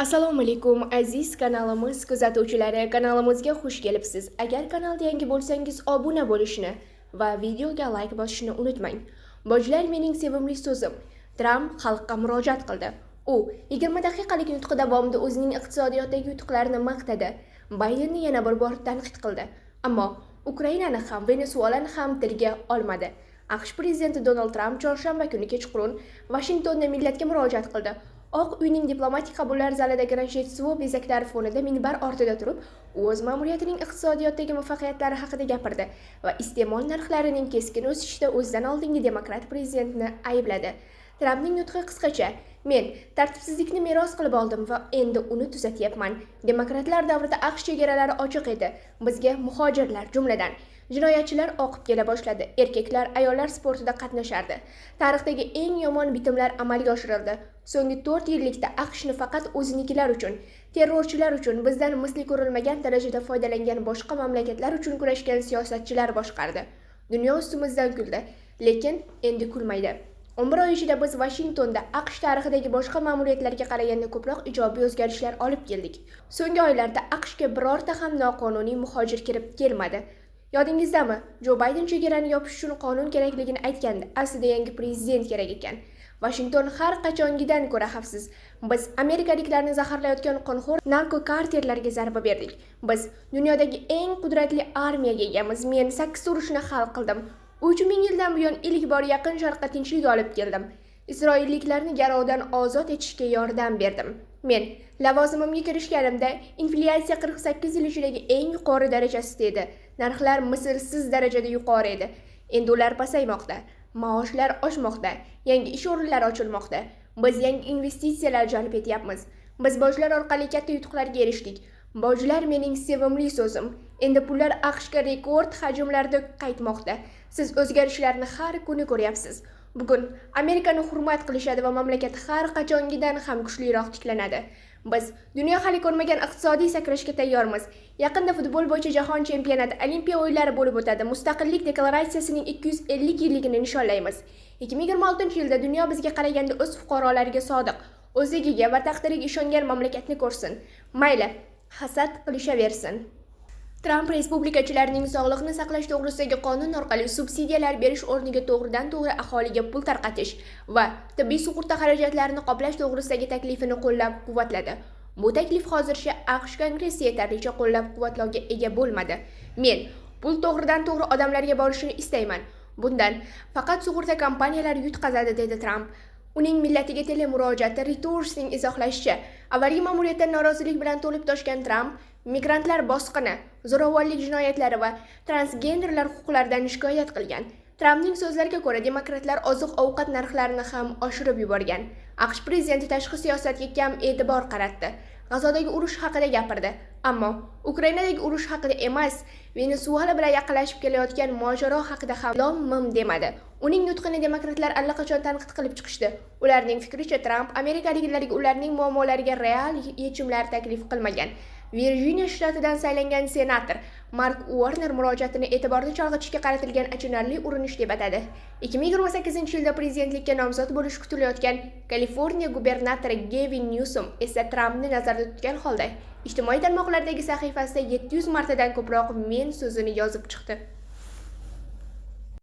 Assalomu alaykum aziz kanalimiz kuzatuvchilari, kanalimizga xush kelibsiz. Agar kanalda yangi bo'lsangiz obuna bo'lishni va videoga like bosishni unutmang. Bojlar mening sevimli so'zim. Tramp xalqqa murojaat qildi. U 20 daqiqalik nutqi davomida o'zining iqtisodiyotdagi yutuqlarini maqtadi. Baydenni yana bir bor tanqid qildi. Ammo Ukrainani ham, Venesuelani ham tilga olmadi. AQSh prezidenti Donald Tramp chorshanba kuni kechqurun Vashingtonda millatga murojaat qildi. Oq uyning diplomatik qabullar zalidagi Rojdestvo bezaklari fonida minbar ortida turib, o'z ma'muriyatining iqtisodiyotdagi muvaffaqiyatlari haqida gapirdi va iste'mol narxlarining keskin o'sishida o'zidan oldingi demokrat prezidentni aybladi. Trampning nutqi qisqacha: "Men tartibsizlikni meros qilib oldim va endi uni tuzatyapman. Demokratlar davrida AQSh chegaralari ochiq edi. Bizga muhojirlar, jumladan jinoyatchilar oqib kela boshladi. Erkaklar, ayollar sportida qatnashardi. Tarixdagi eng yomon bitimlar amalga oshirildi. So'nggi 4 yillikda AQShni faqat o'zinikilar uchun, terrorchilar uchun, bizdan misli ko'rilmagan darajada foydalangan boshqa mamlakatlar uchun kurashgan siyosatchilar boshqardi. Dunyo ustimizdan kuldi, lekin endi kulmaydi. 11 oy ichida biz Vashingtonda AQSh tarixidagi boshqa ma'muriyatlarga qaraganda ko'proq ijobiy o'zgarishlar olib keldik. So'nggi oylarda AQShga birorta ham noqonuniy muhojir kirib kelmadi. Yodingizdami? Jo Bayden chegarani yopish uchun qonun kerakligini aytgandi. Aslida yangi prezident kerak ekan. Washington har qachongidan ko'ra xavfsiz. Biz amerikaliklarni zaharlayotgan qonxo'r narkokartellarga zarba berdik. Biz dunyodagi eng qudratli armiyaga egamiz. Men 8 urushni hal qildim. 3000 yildan buyon ilk bor Yaqin Sharqqa tinchlik olib keldim. Isroilliklarni garovdan ozod etishga yordam berdim. Men lavozimimga kirishganimda inflyatsiya 48 yil ichidagi eng yuqori darajasida edi. Narxlar mislsiz darajada yuqori edi. Endi ular pasaymoqda. Maoshlar oshmoqda. Yangi ish o'rinlari ochilmoqda. Biz yangi investitsiyalar jalb etyapmiz. Biz bojlar orqali katta yutuqlarga erishdik. Bojlar mening sevimli so'zim. Endi pullar AQShga rekord hajmlarda qaytmoqda. Siz o'zgarishlarni har kuni ko'ryapsiz. Bugun Amerikani hurmat qilishadi va mamlakat har qachongidan ham kuchliroq tiklanadi. Biz dunyo hali ko'rmagan iqtisodiy sakrashga tayyormiz. Yaqinda futbol bo'yicha jahon chempionati, Olimpiya o'yinlari bo'lib o'tadi. Mustaqillik deklaratsiyasining 250 yilligini nishonlaymiz. 2026-yilda dunyo bizga qaraganda o'z fuqarolariga sodiq, o'zligiga va taqdiriga ishongan mamlakatni ko'rsin. Mayli, hasad qilishaversin. Tramp respublikachilarning sog'liqni saqlash to'g'risidagi qonun orqali subsidiyalar berish o'rniga to'g'ridan-to'g'ri aholiga pul tarqatish va tibbiy sug'urta xarajatlarini qoplash to'g'risidagi taklifini qo'llab-quvvatladi. Bu taklif hozircha AQSh Kongressi yetarlicha qo'llab-quvvatlovga ega bo'lmadi. Men pul to'g'ridan-to'g'ri odamlarga borishini istayman. Bundan faqat sug'urta kompaniyalari yutqazadi, dedi Tramp. Uning millatiga telemurojaati Reuters'ning izohlashicha, avvalgi ma'muriyatdan norozilik bilan to'lib toshgan Tramp migrantlar bosqini, zo'ravonlik jinoyatlari va transgenderlar huquqlaridan shikoyat qilgan. Trampning so'zlariga ko'ra, demokratlar oziq-ovqat narxlarini ham oshirib yuborgan. AQSh prezidenti tashqi siyosatga kam e'tibor qaratdi. G'azodagi urush haqida gapirdi, ammo Ukrainadagi urush haqida emas, Venesuela bilan yaqinlashib kelayotgan mojaro haqida ham lom-mim demadi. Uning nutqini demokratlar allaqachon tanqid qilib chiqishdi. Ularning fikricha, Tramp amerikaliklarga ularning muammolariga real yechimlar taklif qilmagan. Virjiniya shtatidan saylangan senator Mark Warner murojaatini e'tiborni chalg'itishga qaratilgan achinarli urinish deb atadi. 2028-yilda prezidentlikka nomzod bo'lishi kutilayotgan Kaliforniya gubernatori Gavin Newsom esa Trampni nazarda tutgan holda ijtimoiy tarmoqlardagi sahifasida 700 martadan ko'proq men so'zini yozib chiqdi.